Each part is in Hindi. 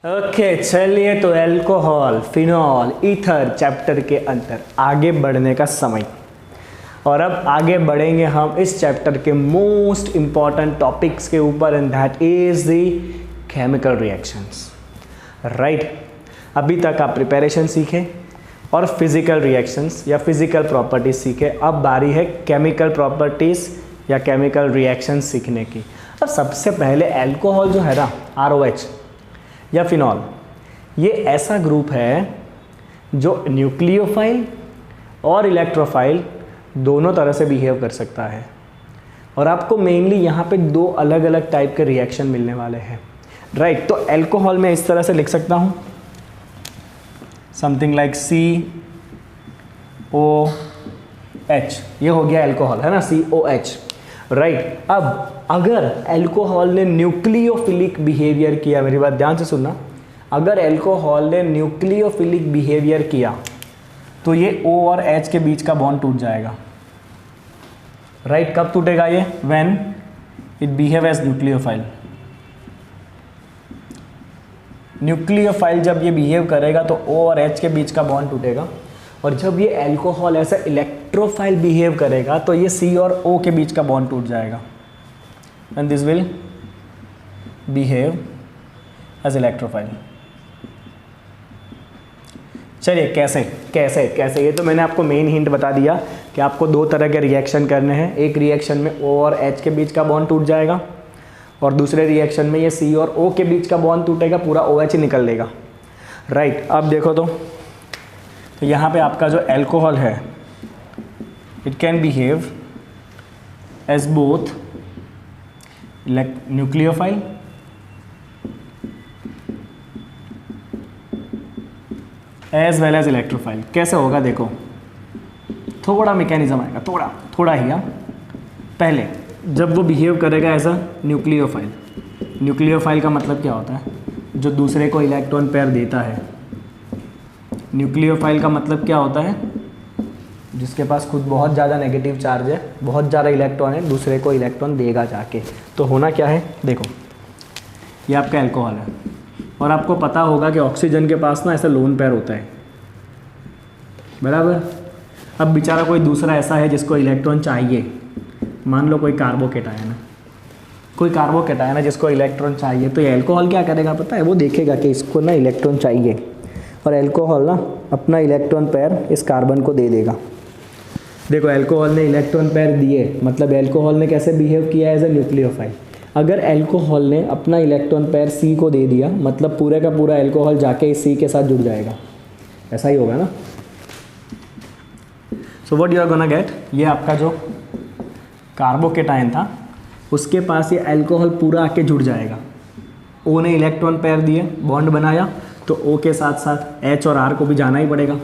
ओके चलिए, तो अल्कोहल, फिनॉल, ईथर चैप्टर के अंदर आगे बढ़ने का समय। और अब आगे बढ़ेंगे हम इस चैप्टर के मोस्ट इंपॉर्टेंट टॉपिक्स के ऊपर, and that is the chemical reactions. Right, अभी तक आप प्रिपरेशन सीखे और फिजिकल रिएक्शंस या फिजिकल प्रॉपर्टीज सीखे। अब बारी है केमिकल प्रॉपर्टीज या केमिकल रिएक्शंस सीखने की। अब सबसे पहले अल्कोहल जो है ना, ROH या फिनॉल, ये ऐसा ग्रुप है जो न्यूक्लियोफाइल और इलेक्ट्रोफाइल दोनों तरह से बिहेव कर सकता है। और आपको मेनली यहाँ पे दो अलग अलग टाइप के रिएक्शन मिलने वाले हैं। राइट, तो अल्कोहल में इस तरह से लिख सकता हूँ, समथिंग लाइक COH, ये हो गया अल्कोहल, है ना, COH। राइट, अब अगर अल्कोहल ने न्यूक्लियोफिलिक बिहेवियर किया, मेरी बात ध्यान से सुनना, अगर अल्कोहल ने न्यूक्लियोफिलिक बिहेवियर किया तो ये O और H के बीच का बॉन्ड टूट जाएगा। राइट, कब टूटेगा ये? When it behave as nucleophile. Nucleophile जब ये बिहेव करेगा तो O और H के बीच का बॉन्ड टूटेगा, और जब ये अल्कोहल ऐसा इलेक्ट्रोफाइल बिहेव करेगा तो ये C और O के बीच का बॉन्ड टूट जाएगा, and this will behave as electrophile. चलिए कैसे कैसे कैसे, ये तो मैंने आपको मेन हिंट बता दिया कि आपको दो तरह के रिएक्शन करने हैं। एक रिएक्शन में O और H के बीच का बॉन्ड टूट जाएगा, और दूसरे रिएक्शन में ये C और O के बीच का बॉन्ड टूटेगा, पूरा OH निकल लेगा। राइट, अब देखो तो यहाँ पे आपका जो अल्कोहल है, it can behave as both nucleophile as well as electrophile. कैसे होगा देखो, थोड़ा मैकेनिज्म आएगा, थोड़ा ही। पहले जब वो बिहेव करेगा एज अ न्यूक्लियोफाइल, न्यूक्लियोफाइल का मतलब क्या होता है? जो दूसरे को इलेक्ट्रॉन पेयर देता है। न्यूक्लियोफाइल का मतलब क्या होता है? जिसके पास खुद बहुत ज़्यादा नेगेटिव चार्ज है, बहुत ज़्यादा इलेक्ट्रॉन है, दूसरे को इलेक्ट्रॉन देगा जाके। तो होना क्या है देखो, ये आपका अल्कोहल है, और आपको पता होगा कि ऑक्सीजन के पास ना ऐसा लोन पेयर होता है, बराबर। अब बेचारा कोई दूसरा ऐसा है जिसको इलेक्ट्रॉन चाहिए, मान लो कोई कार्बोकेटायन है, जिसको इलेक्ट्रॉन चाहिए, तो ये अल्कोहल क्या करेगा पता है? वो देखेगा कि इसको ना इलेक्ट्रॉन चाहिए, और अल्कोहल ना अपना इलेक्ट्रॉन पेयर इस कार्बन को दे देगा। देखो, अल्कोहल ने इलेक्ट्रॉन पेयर दिए, मतलब अल्कोहल ने कैसे बिहेव किया एज ए न्यूक्लियोफाइल। अगर अल्कोहल ने अपना इलेक्ट्रॉन पेयर C को दे दिया, मतलब पूरे का पूरा अल्कोहल जाके इस C के साथ जुड़ जाएगा। ऐसा ही होगा ना। So what you are gonna get, ये आपका जो कार्बोकेटायन था उसके पास ये अल्कोहल पूरा आके जुड़ जाएगा। O ने इलेक्ट्रॉन पेयर दिए, बॉन्ड बनाया, तो O के साथ साथ H और R को भी जाना ही पड़ेगा।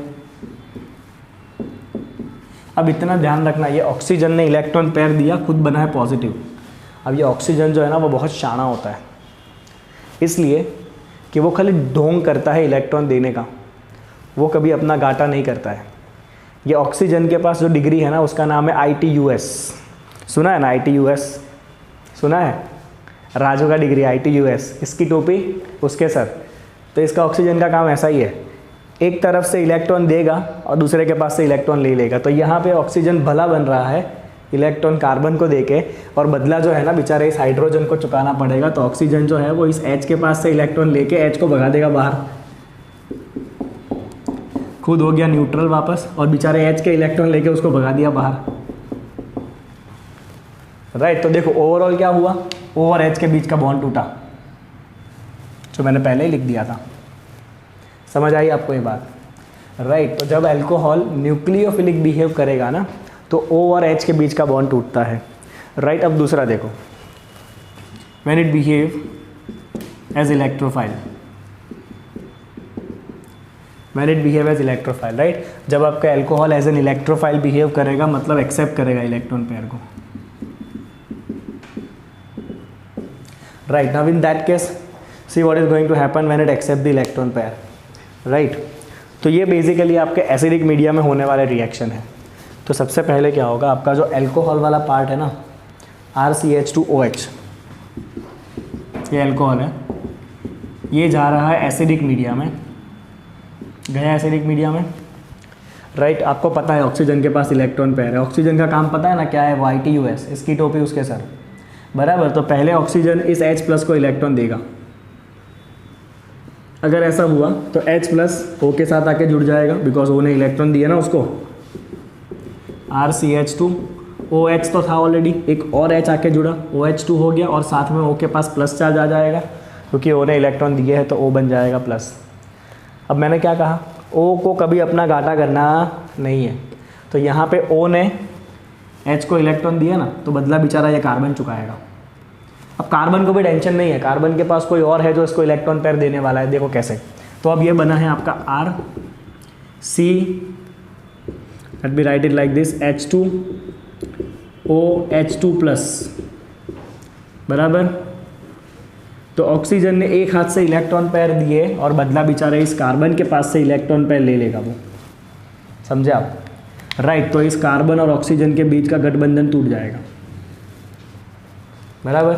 अब इतना ध्यान रखना, ये ऑक्सीजन ने इलेक्ट्रॉन पेयर दिया, खुद बना है पॉजिटिव। अब ये ऑक्सीजन जो है ना, वो बहुत शाना होता है, इसलिए कि वो खाली ढोंग करता है इलेक्ट्रॉन देने का, वो कभी अपना घाटा नहीं करता है। ये ऑक्सीजन के पास जो डिग्री है ना, उसका नाम है ITUS। सुना है ना ITUS? सुना है? राजू का डिग्री ITUS, इसकी टोपी उसके सर। तो इसका ऑक्सीजन का काम ऐसा ही है, एक तरफ से इलेक्ट्रॉन देगा और दूसरे के पास से इलेक्ट्रॉन ले लेगा। तो यहाँ पे ऑक्सीजन भला बन रहा है इलेक्ट्रॉन कार्बन को देके, और बदला जो है ना बेचारे इस हाइड्रोजन को चुकाना पड़ेगा। तो ऑक्सीजन जो है वो इस H के पास से इलेक्ट्रॉन लेके H को भगा देगा बाहर, खुद हो गया न्यूट्रल वापस, और बेचारे H के इलेक्ट्रॉन लेके उसको भगा दिया बाहर। राइट, तो देखो ओवरऑल क्या हुआ, O और H के बीच का बॉन्ड टूटा, जो मैंने पहले ही लिख दिया था। समझ आई आपको ये बात? राइट, तो जब अल्कोहल न्यूक्लियोफिलिक बिहेव करेगा ना, तो O और H के बीच का बॉन्ड टूटता है। राइट, अब दूसरा देखो, when it behave as electrophile, right, जब आपका alcohol as an electrophile behave करेगा, मतलब एक्सेप्ट करेगा इलेक्ट्रॉन पेयर को। Right, now in that case see what is going to happen when it accept the electron pair. Right, तो ये बेसिकली आपके एसिडिक मीडिया में होने वाले रिएक्शन है। तो सबसे पहले क्या होगा, आपका जो अल्कोहल वाला पार्ट है ना, RCH2OH, ये अल्कोहल है, ये जा रहा है एसिडिक मीडिया में, गया एसिडिक मीडिया में, राइट। आपको पता है ऑक्सीजन के पास इलेक्ट्रॉन पेयर है, ऑक्सीजन का काम पता है ना क्या है, YTUS, इसकी टोपी उसके सर, बराबर। तो पहले ऑक्सीजन इस H+ को इलेक्ट्रॉन देगा, अगर ऐसा हुआ तो H+ O के साथ आके जुड़ जाएगा, बिकॉज O ने इलेक्ट्रॉन दिया ना उसको, RCH2, OH तो था ऑलरेडी, एक और H आके जुड़ा, OH2 हो गया, और साथ में O के पास प्लस चार्ज आ जाएगा, क्योंकि O ने इलेक्ट्रॉन दिए है तो O बन जाएगा प्लस। अब मैंने क्या कहा, O को कभी अपना घाटा करना नहीं है, तो यहाँ पे O ने H को इलेक्ट्रॉन दिया ना, तो बदला बेचारा ये कार्बन चुकाएगा। अब कार्बन को भी टेंशन नहीं है, कार्बन के पास कोई और है जो इसको इलेक्ट्रॉन पेयर देने वाला है, देखो कैसे। तो अब ये बना है आपका RC, let me right it like this, H2OH2+, बराबर। तो ऑक्सीजन ने एक हाथ से इलेक्ट्रॉन पेयर दिए और बदला बेचारे इस कार्बन के पास से इलेक्ट्रॉन पेयर ले लेगा वो, समझे आप, राइट। तो इस कार्बन और ऑक्सीजन के बीच का गठबंधन टूट जाएगा, बराबर।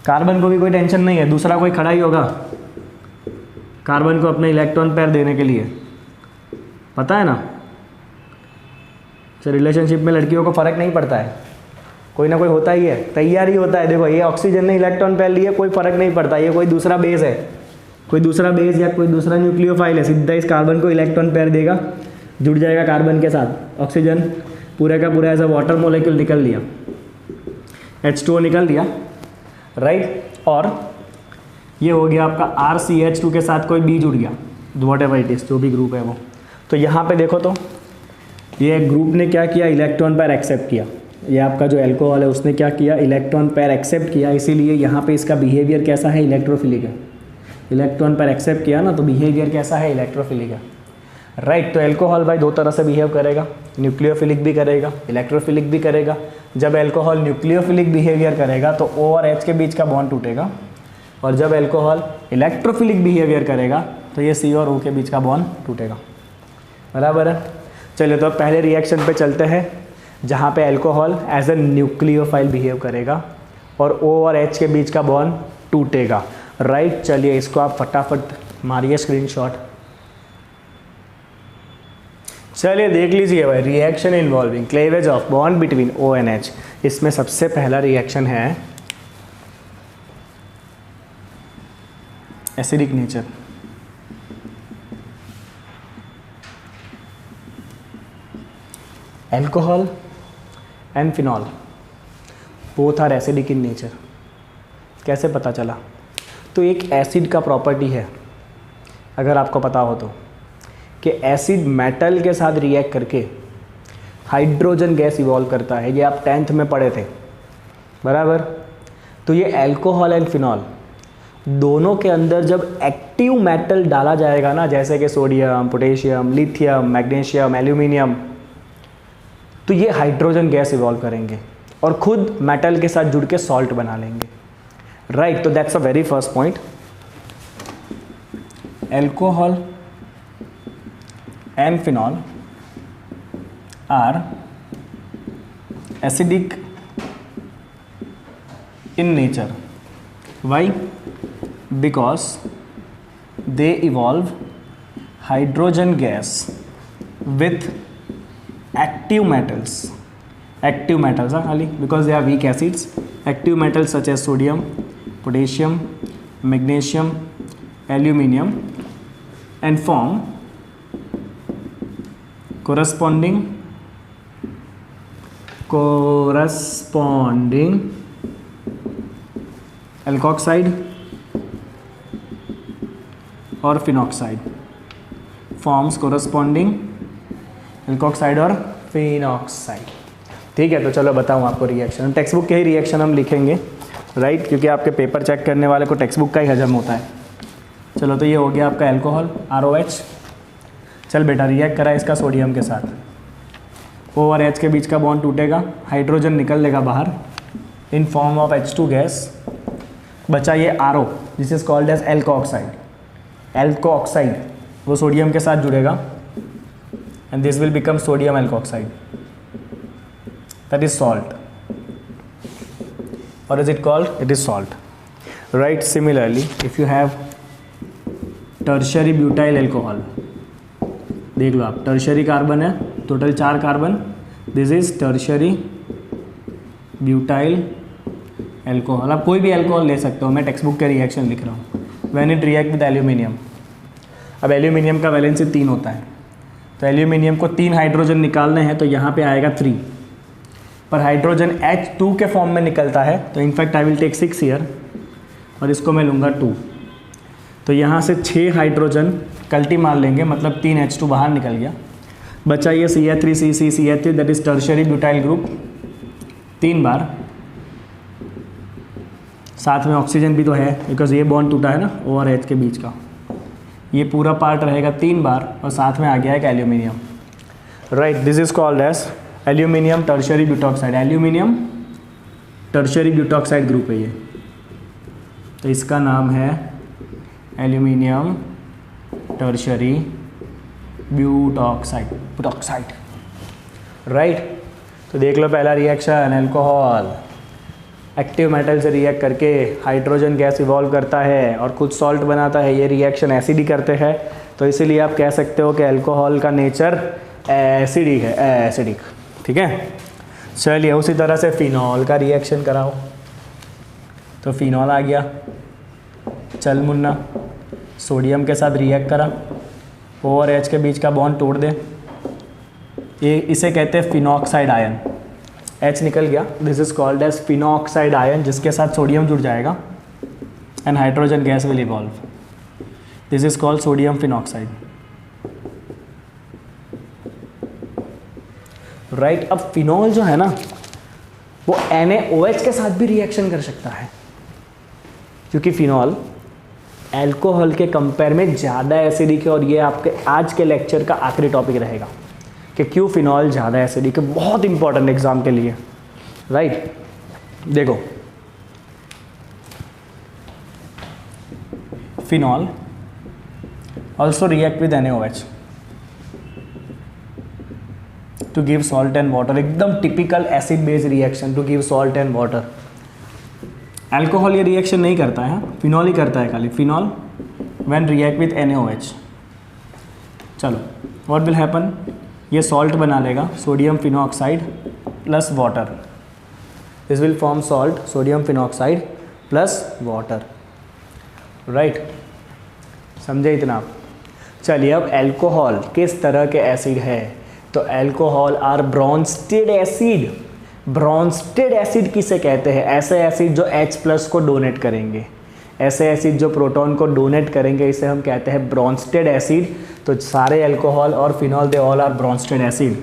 कार्बन को भी कोई टेंशन नहीं है, दूसरा कोई खड़ा ही होगा कार्बन को अपने इलेक्ट्रॉन पेयर देने के लिए, पता है ना। तो रिलेशनशिप में लड़कियों को फ़र्क नहीं पड़ता है, कोई ना कोई होता ही है, तैयार ही होता है। देखो ये ऑक्सीजन ने इलेक्ट्रॉन पेयर लिए, कोई फ़र्क नहीं पड़ता, ये कोई दूसरा बेस है, कोई दूसरा बेस या कोई दूसरा न्यूक्लियोफाइल है, सीधा इस कार्बन को इलेक्ट्रॉन पेयर देगा, जुड़ जाएगा कार्बन के साथ। ऑक्सीजन पूरे का पूरा एज अ वाटर मोलिक्यूल निकल लिया, H2O निकल लिया, राइट। और ये हो गया आपका RCH2 के साथ कोई B जुड़ गया, वॉट एवर इट इज़, जो भी ग्रुप है वो। तो यहाँ पे देखो, तो ये ग्रुप ने क्या किया, इलेक्ट्रॉन पेयर एक्सेप्ट किया। ये आपका जो अल्कोहल है उसने क्या किया, इलेक्ट्रॉन पेयर एक्सेप्ट किया, इसीलिए यहाँ पे इसका बिहेवियर कैसा है, इलेक्ट्रोफिलिक है। इलेक्ट्रॉन पेयर एक्सेप्ट किया ना, तो बिहेवियर कैसा है, इलेक्ट्रोफिलिक है, राइट। तो अल्कोहल भाई दो तरह से बिहेव करेगा, न्यूक्लियोफिलिक भी करेगा, इलेक्ट्रोफिलिक भी करेगा। जब अल्कोहल न्यूक्लियोफिलिक बिहेवियर करेगा तो O और H के बीच का बॉन्ड टूटेगा, और जब अल्कोहल इलेक्ट्रोफिलिक बिहेवियर करेगा तो ये C और O के बीच का बॉन्ड टूटेगा, बराबर है। चलिए तो अब पहले रिएक्शन पे चलते हैं, जहाँ पे alcohol as a nucleophile behave करेगा और O और H के बीच का बॉन्ड टूटेगा, राइट। चलिए इसको आप फटाफट मारिए स्क्रीनशॉट। चलिए देख लीजिए भाई, reaction involving cleavage of bond between O and H। इसमें सबसे पहला रिएक्शन है acidic nature. Alcohol and phenol both are acidic in nature. कैसे पता चला? तो एक एसिड का प्रॉपर्टी है, अगर आपको पता हो तो, कि एसिड मेटल के साथ रिएक्ट करके हाइड्रोजन गैस इवॉल्व करता है। ये आप 10th में पढ़े थे, बराबर। तो ये अल्कोहल एंड फिनॉल दोनों के अंदर जब एक्टिव मेटल डाला जाएगा ना, जैसे कि sodium, potassium, lithium, magnesium, aluminium, तो ये हाइड्रोजन गैस इवॉल्व करेंगे और खुद मेटल के साथ जुड़ के सॉल्ट बना लेंगे, राइट। तो that's a very first point. Alcohol and phenol are acidic in nature. Why? Because they evolve hydrogen gas with active metals. Active metals are खाली, because they are weak acids. Active metals such as sodium, potassium, magnesium, aluminium, and form corresponding alkoxide और फिनॉक्साइड, फॉर्म्स corresponding alkoxide और फिनॉक्साइड, ठीक है। तो चलो बताऊँ आपको रिएक्शन, टेक्स्ट बुक के ही रिएक्शन हम लिखेंगे, राइट, क्योंकि आपके पेपर चेक करने वाले को टेक्स्ट बुक का ही हजम होता है। चलो तो ये हो गया आपका अल्कोहल ROH। चल बेटा, रिएक्ट करा इसका सोडियम के साथ, O और H के बीच का बॉन्ड टूटेगा, हाइड्रोजन निकल लेगा बाहर in form of H2 gas, बचा ये RO this is called as alkoxide. Alkoxide वो सोडियम के साथ जुड़ेगा and this will become sodium alkoxide, that is salt. What is it called? It is salt, right? Similarly, if you have tertiary butyl alcohol, देख लो आप, टर्शरी कार्बन है, total 4 carbon, this is tertiary butyl alcohol. आप कोई भी एल्कोहल ले सकते हो, मैं टेक्स्ट बुक के रिएक्शन लिख रहा हूँ। When it react with aluminium, अब एल्यूमिनियम का वैलेंसी 3 होता है, तो एल्यूमिनियम को 3 हाइड्रोजन निकालने हैं, तो यहाँ पे आएगा 3, पर हाइड्रोजन H2 के फॉर्म में निकलता है, तो in fact I will take 6 year और इसको मैं लूँगा 2, तो यहाँ से 6 हाइड्रोजन कल्टी मार लेंगे, मतलब 3 H2 बाहर निकल गया, बचा ये CH3CC that is tertiary butyl group 3 बार, साथ में ऑक्सीजन भी तो है बिकॉज ये बॉन्ड टूटा है ना O और H के बीच का, ये पूरा पार्ट रहेगा 3 बार और साथ में आ गया एक aluminium, right. This is called as aluminium tertiary butoxide, aluminium tertiary butoxide group है ये, तो इसका नाम है एल्यूमिनियम टर्शरी ब्यूटॉक्साइड, राइट। तो देख लो पहला रिएक्शन, अल्कोहल एक्टिव मेटल से रिएक्ट करके हाइड्रोजन गैस इवॉल्व करता है और खुद सॉल्ट बनाता है, ये रिएक्शन एसिडिक करते हैं, तो इसीलिए आप कह सकते हो कि अल्कोहल का नेचर एसिडिक है, एसिडिक, ठीक है। चलिए उसी तरह से फिनॉल का रिएक्शन कराओ, तो फिनॉल आ गया, चल मुन्ना, सोडियम के साथ रिएक्ट करा, O और H के बीच का बॉन्ड तोड़ दे, ये इसे कहते हैं फिनॉक्साइड आयन, H निकल गया, this is called as phenoxide ion, जिसके साथ सोडियम जुड़ जाएगा and hydrogen gas will evolve, this is called sodium phenoxide, right. अब फिनॉल जो है ना वो NaOH के साथ भी रिएक्शन कर सकता है, क्योंकि फिनॉल एल्कोहल के कंपेयर में ज़्यादा एसिडिक है, और ये आपके आज के लेक्चर का आखिरी टॉपिक रहेगा कि क्यों फिनॉल ज़्यादा एसिडिक है, बहुत इंपॉर्टेंट एग्जाम के लिए, राइट। देखो phenol also react with NaOH to give salt and water, एकदम typical acid base reaction to give salt and water. Alcohol ये रिएक्शन नहीं करता है, फिनॉल ही करता है खाली, phenol when react with NaOH, चलो व्हाट विल हैपन, ये सॉल्ट बना लेगा, sodium phenoxide plus water, this will form salt, sodium phenoxide plus water, right, समझे इतना आप। चलिए अब अल्कोहल किस तरह के एसिड है, तो alcohol are Bronsted acid, Bronsted acid किसे कहते हैं, ऐसे एसिड जो H+ को डोनेट करेंगे, ऐसे एसिड जो प्रोटॉन को डोनेट करेंगे, इसे हम कहते हैं ब्रॉन्स्टेड एसिड। तो सारे अल्कोहल और phenol they all are Bronsted acid,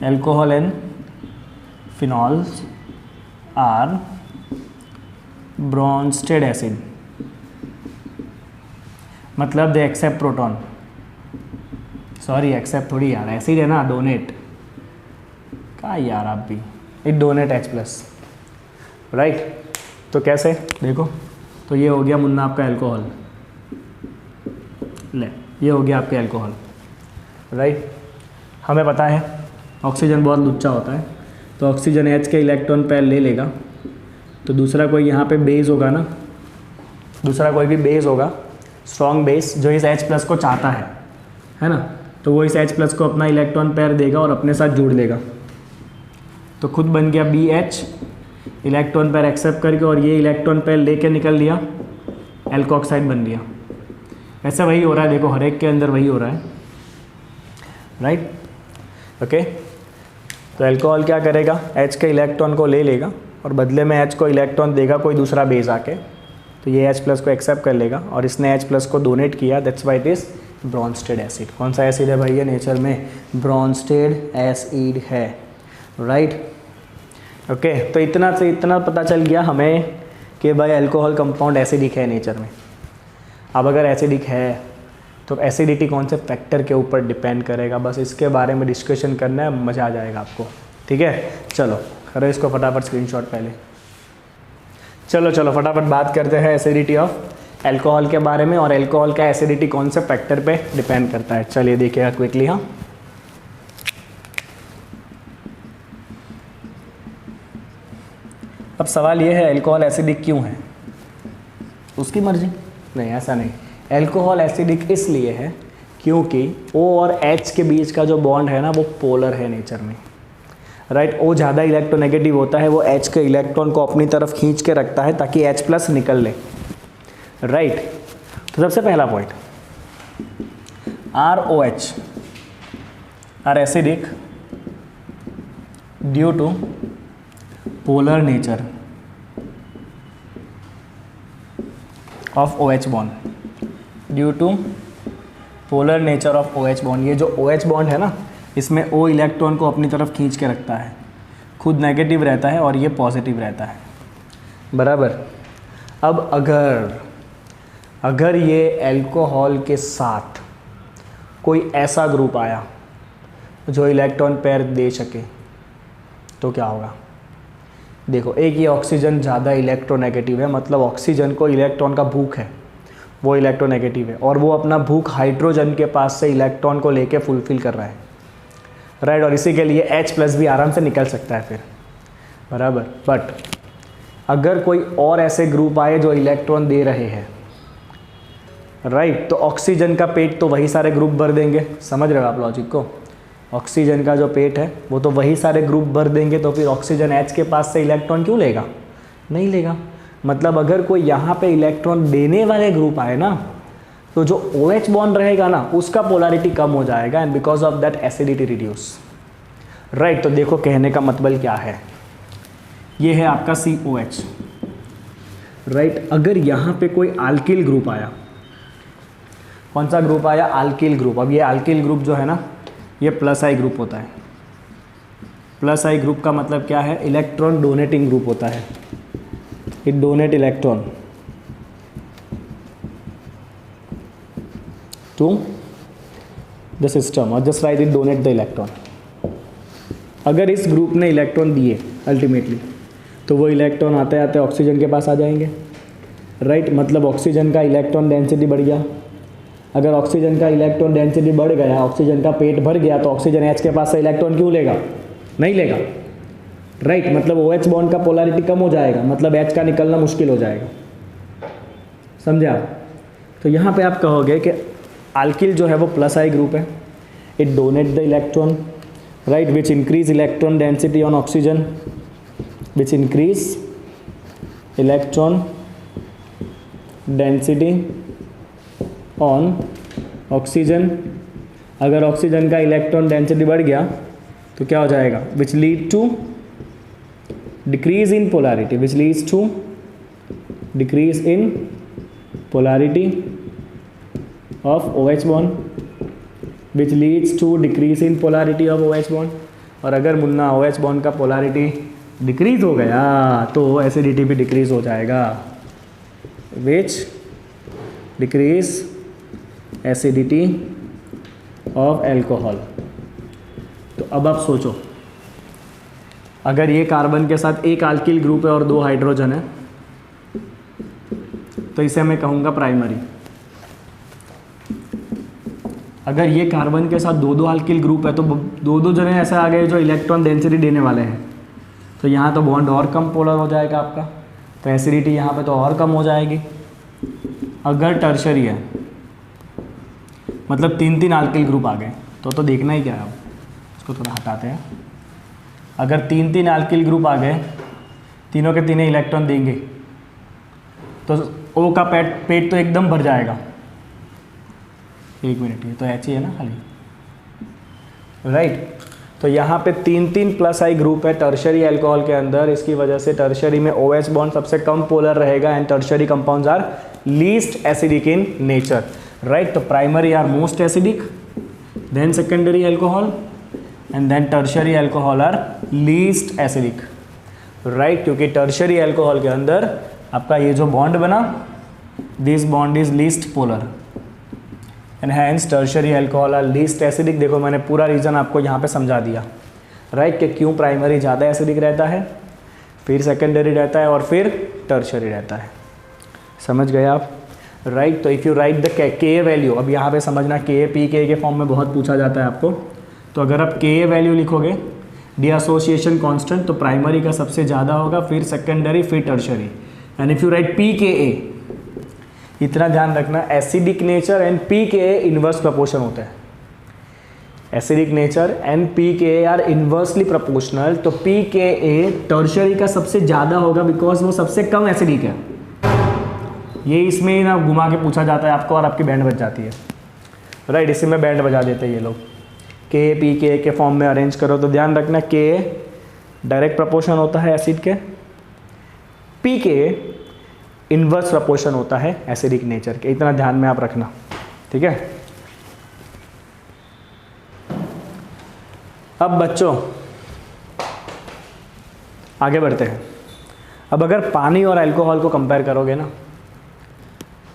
alcohol and phenols are Bronsted acid, मतलब they accept proton, sorry accept थोड़ी यार, एसिड है ना, डोनेट क्या यार आप भी, इट डोनेट H+, राइट। तो कैसे देखो, तो ये हो गया मुन्ना आपका अल्कोहल, ले ये हो गया आपके अल्कोहल, राइट। हमें पता है ऑक्सीजन बहुत लुच्चा होता है, तो ऑक्सीजन H के इलेक्ट्रॉन पैर ले लेगा, तो दूसरा कोई यहाँ पे बेस होगा ना, दूसरा कोई भी बेस होगा, स्ट्रॉन्ग बेस जो इस H+ को चाहता है ना, तो वो इस H+ को अपना इलेक्ट्रॉन पेयर देगा और अपने साथ जोड़ लेगा, तो खुद बन गया BH, इलेक्ट्रॉन पेयर एक्सेप्ट करके, और ये इलेक्ट्रॉन पेयर लेके निकल लिया, एल्कोक्साइड बन गया। ऐसा वही हो रहा है, देखो हर एक के अंदर वही हो रहा है, राइट, ओके। तो अल्कोहल क्या करेगा, H के इलेक्ट्रॉन को ले लेगा और बदले में H को इलेक्ट्रॉन देगा कोई दूसरा बेस आके, तो ये H+ को एक्सेप्ट कर लेगा और इसने H+ को डोनेट किया, that's why it is Brønsted acid. कौन सा एसिड है भाई ये नेचर में, ब्रॉन्स्टेड एसिड है, राइट, ओके। तो इतना से इतना पता चल गया हमें कि भाई अल्कोहल कंपाउंड एसिडिक है नेचर में। अब अगर एसिडिक है तो एसिडिटी कौन से फैक्टर के ऊपर डिपेंड करेगा, बस इसके बारे में डिस्कशन करना है, मज़ा आ जाएगा आपको, ठीक है। चलो करो इसको फटाफट स्क्रीनशॉट पहले, चलो फटाफट बात करते हैं एसिडिटी ऑफ अल्कोहल के बारे में, और अल्कोहल का एसिडिटी कौन से फैक्टर पे डिपेंड करता है। चलिए देखिएगा क्विकली, हाँ। अब सवाल ये है अल्कोहल एसिडिक क्यों है, उसकी मर्जी। नहीं, ऐसा नहीं। एल्कोहल एसिडिक इसलिए है क्योंकि O और H के बीच का जो बॉन्ड है ना वो पोलर है नेचर में, राइट। O ज़्यादा इलेक्ट्रोनेगेटिव होता है, वो H के इलेक्ट्रॉन को अपनी तरफ खींच के रखता है ताकि H प्लस निकल ले, राइट। तो सबसे पहला point, ROH are acidic due to polar nature of OH bond, due to polar nature of OH bond. ये जो OH बॉन्ड है ना, इसमें O इलेक्ट्रॉन को अपनी तरफ खींच के रखता है, खुद नेगेटिव रहता है और ये पॉजिटिव रहता है, बराबर। अब अगर ये एल्कोहल के साथ कोई ऐसा ग्रुप आया जो इलेक्ट्रॉन पेयर दे सके तो क्या होगा? देखो, एक ये ऑक्सीजन ज़्यादा इलेक्ट्रोनेगेटिव है, मतलब ऑक्सीजन को इलेक्ट्रॉन का भूख है, वो इलेक्ट्रोनेगेटिव है और वो अपना भूख हाइड्रोजन के पास से इलेक्ट्रॉन को लेके फुलफिल कर रहा है, राइट। और इसी के लिए H प्लस भी आराम से निकल सकता है फिर, बराबर। बट अगर कोई और ऐसे ग्रुप आए जो इलेक्ट्रॉन दे रहे हैं, राइट, तो ऑक्सीजन का पेट तो वही सारे ग्रुप भर देंगे, समझ रहे हो आप लॉजिक को? ऑक्सीजन का जो पेट है वो तो वही सारे ग्रुप भर देंगे, तो फिर ऑक्सीजन H के पास से इलेक्ट्रॉन क्यों लेगा? नहीं लेगा। मतलब अगर कोई यहाँ पे इलेक्ट्रॉन देने वाले ग्रुप आए ना, तो जो OH बॉन्ड रहेगा ना उसका पोलैरिटी कम हो जाएगा and because of that acidity reduce, right. तो देखो कहने का मतलब क्या है, ये है आपका COH, राइट। अगर यहाँ पे कोई अल्किल ग्रुप आया, कौन सा ग्रुप आया? Alkyl group. अब ये अल्किल ग्रुप जो है ना, ये प्लस आई ग्रुप होता है। प्लस आई ग्रुप का मतलब क्या है? इलेक्ट्रॉन डोनेटिंग ग्रुप होता है, it donate electron to the system, और just right, it donate the electron. अगर इस ग्रुप ने इलेक्ट्रॉन दिए अल्टीमेटली, तो वो इलेक्ट्रॉन आते आते ऑक्सीजन के पास आ जाएंगे, राइट। मतलब ऑक्सीजन का इलेक्ट्रॉन डेंसिटी बढ़ गया। अगर ऑक्सीजन का इलेक्ट्रॉन डेंसिटी बढ़ गया, ऑक्सीजन का पेट भर गया, तो ऑक्सीजन H के पास से इलेक्ट्रॉन क्यों लेगा? नहीं लेगा, राइट। मतलब OH बॉन्ड का पोलैरिटी कम हो जाएगा, मतलब H का निकलना मुश्किल हो जाएगा, समझे आप? तो यहाँ पे आप कहोगे कि अल्किल जो है वो प्लस आई ग्रुप है, it donate the electron, right, which increase electron density on oxygen, which increase electron density on oxygen. अगर ऑक्सीजन का इलेक्ट्रॉन डेंसिटी बढ़ गया तो क्या हो जाएगा? Which lead to decrease in polarity, which leads to decrease in polarity of OH bond, which leads to decrease in polarity of OH bond. और अगर मुन्ना OH बॉन्ड का पोलैरिटी डिक्रीज हो गया तो एसिडिटी भी डिक्रीज हो जाएगा, विच डिक्रीज एसिडिटी ऑफ एल्कोहल। तो अब आप सोचो, अगर ये कार्बन के साथ एक अल्किल ग्रुप है और 2 हाइड्रोजन है, तो इसे मैं कहूँगा प्राइमरी। अगर ये कार्बन के साथ 2 अल्किल ग्रुप है, तो 2 जने ऐसे आ गए जो इलेक्ट्रॉन डेंसिटी देने वाले हैं, तो यहाँ तो बॉन्ड और कम पोलर हो जाएगा आपका, तो एसिडिटी यहाँ पे तो और कम हो जाएगी। अगर टर्शरी है, मतलब 3 अल्किल ग्रुप आ गए, तो देखना ही क्या है, इसको थोड़ा हटाते हैं। अगर 3 अल्किल ग्रुप आ गए, तीनों के तीनों इलेक्ट्रॉन देंगे, तो O का पेट तो एकदम भर जाएगा। एक मिनट, ये तो H ही है ना खाली, राइट। तो यहाँ पे 3 प्लस आई ग्रुप है टर्शरी एल्कोहल के अंदर, इसकी वजह से टर्शरी में OH बॉन्ड सबसे कम पोलर रहेगा and tertiary compounds are least acidic in nature, right. तो primary are most acidic, then secondary alcohol and then tertiary alcohol are least acidic, right. क्योंकि टर्शरी एल्कोहल के अंदर आपका ये जो बॉन्ड बना, this bond is least polar and hence tertiary alcohol are least acidic. देखो मैंने पूरा रीज़न आपको यहाँ पे समझा दिया, राइट, कि क्यों प्राइमरी ज़्यादा एसिडिक रहता है, फिर सेकेंडरी रहता है और फिर टर्शरी रहता है। समझ गए आप, राइट। तो इफ़ यू राइट द के वैल्यू, अब यहाँ पे समझना के पी के फॉर्म में बहुत पूछा जाता है आपको, तो अगर आप के वैल्यू लिखोगे डी एसोसिएशन कांस्टेंट, तो प्राइमरी का सबसे ज़्यादा होगा, फिर सेकेंडरी, फिर tertiary. And if you right P के ए, इतना ध्यान रखना, एसिडिक नेचर एंड पी के इनवर्स प्रोपोर्शन होता है। एसिडिक नेचर एंड पी के आर इन्वर्सली प्रोपोर्शनल। तो पी के ए टर्शियरी का सबसे ज़्यादा होगा बिकॉज वो सबसे कम एसिडिक है। ये इसमें ना घुमा के पूछा जाता है आपको और आपकी बैंड बज जाती है, राइट। इसी में बैंड बजा देते हैं ये लोग। के पी के फॉर्म में अरेंज करो तो ध्यान रखना के डायरेक्ट प्रोपोर्शन होता है एसिड के, पी के इन्वर्स प्रोपोर्शन होता है एसिडिक नेचर के। इतना ध्यान में आप रखना, ठीक है। अब बच्चों आगे बढ़ते हैं। अब अगर पानी और अल्कोहल को कंपेयर करोगे ना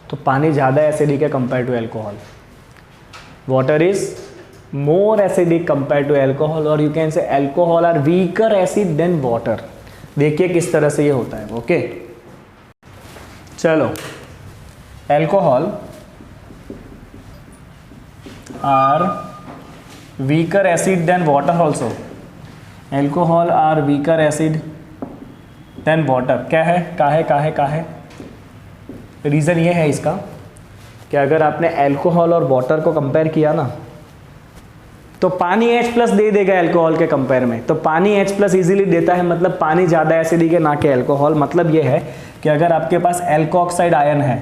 तो पानी ज़्यादा एसिडिक है compare to alcohol. Water is more acidic compare to alcohol और you can say alcohol are weaker acid than water. देखिए किस तरह से ये होता है, ओके। चलो, alcohol are weaker acid than water also. Alcohol are weaker acid than water. क्या है? रीज़न ये है इसका कि अगर आपने अल्कोहल और वाटर को कंपेयर किया ना तो पानी H+ दे देगा अल्कोहल के कंपेयर में। तो पानी H+ इजीली देता है, मतलब पानी ज़्यादा एसिडिक है ना कि अल्कोहल। मतलब ये है कि अगर आपके पास एल्कोऑक्साइड आयन है,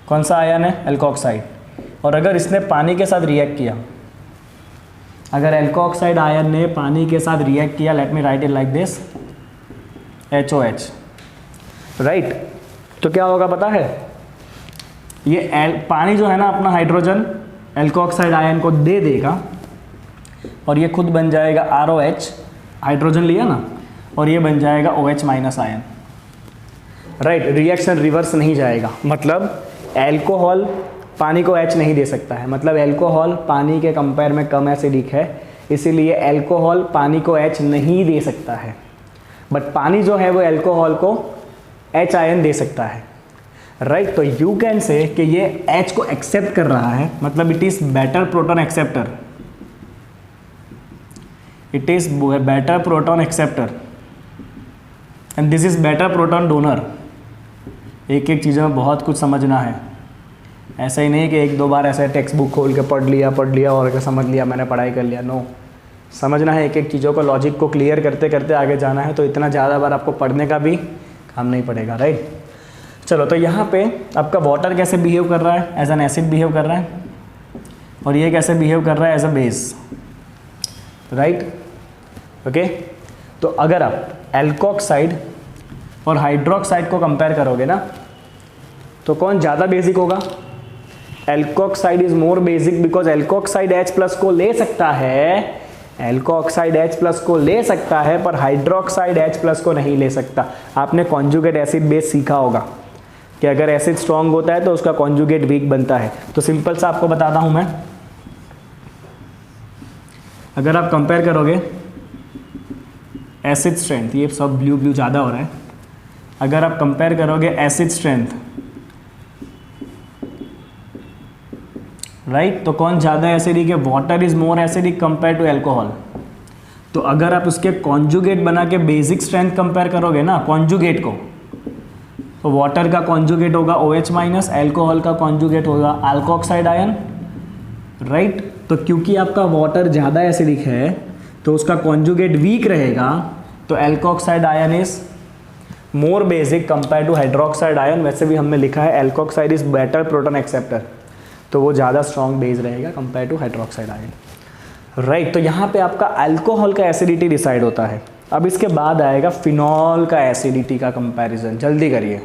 कौन सा आयन है? एल्कोऑक्साइड, और अगर इसने पानी के साथ रिएक्ट किया, अगर एल्कोऑक्साइड आयन ने पानी के साथ रिएक्ट किया, let me right it like this, HOH, right. तो क्या होगा पता है? ये पानी जो है ना अपना हाइड्रोजन एल्कोऑक्साइड आयन को दे देगा और ये खुद बन जाएगा ROH, हाइड्रोजन लिया ना, और ये बन जाएगा OH- ion, right. Reaction reverse नहीं जाएगा। मतलब एल्कोहल पानी को H नहीं दे सकता है, मतलब अल्कोहल पानी के कंपेयर में कम एसिडिक है, इसीलिए अल्कोहल पानी को H नहीं दे सकता है। बट पानी जो है वो अल्कोहल को H आयन दे सकता है, राइट। तो यू कैन से कि ये H को एक्सेप्ट कर रहा है, मतलब it is better proton acceptor, it is better proton acceptor and this is better proton donor. एक एक चीज़ों में बहुत कुछ समझना है। ऐसा ही नहीं कि एक दो बार ऐसे टेक्स्ट बुक खोल के पढ़ लिया और समझ लिया, मैंने पढ़ाई कर लिया। नो, समझना है एक एक चीज़ों को, लॉजिक को क्लियर करते करते आगे जाना है। तो इतना ज़्यादा बार आपको पढ़ने का भी काम नहीं पड़ेगा, राइट। चलो, तो यहाँ पे आपका वाटर कैसे बिहेव कर रहा है? एज एन एसिड बिहेव कर रहा है, और ये कैसे बिहेव कर रहा है? As a base, right, okay. तो अगर आप एल्कोऑक्साइड और हाइड्रोक्साइड को कंपेयर करोगे ना तो कौन ज़्यादा बेसिक होगा? Alkoxide is more basic because alkoxide H+ को ले सकता है, एल्कोऑक्साइड H+ को ले सकता है पर हाइड्रोक्साइड H+ को नहीं ले सकता। आपने कॉन्जुगेट एसिड बेस सीखा होगा कि अगर एसिड स्ट्रांग होता है तो उसका कॉन्जुगेट वीक बनता है। तो सिंपल सा आपको बताता हूं मैं, अगर आप कंपेयर करोगे एसिड स्ट्रेंथ, ये सब ब्लू ज़्यादा हो रहा है, अगर आप कंपेयर करोगे एसिड स्ट्रेंथ, राइट, तो कौन ज़्यादा एसिडिक है? Water is more acidic compare to alcohol. तो अगर आप उसके कॉन्जुगेट बना के बेसिक स्ट्रेंथ कंपेयर करोगे ना कॉन्जुगेट को, तो वाटर का कॉन्जुगेट होगा OH-, अल्कोहल का कॉन्जुगेट होगा अल्कोऑक्साइड आयन, राइट। तो क्योंकि आपका वाटर ज़्यादा एसिडिक है तो उसका कॉन्जुगेट वीक रहेगा, तो alkoxide ion is more basic compare to hydroxide ion. वैसे भी हमने लिखा है alkoxide is better proton acceptor, तो वो ज़्यादा स्ट्रॉन्ग बेस रहेगा compare to hydroxide ion, right. तो यहाँ पे आपका अल्कोहल का एसिडिटी डिसाइड होता है। अब इसके बाद आएगा फिनॉल का एसिडिटी का कंपैरिजन। जल्दी करिए।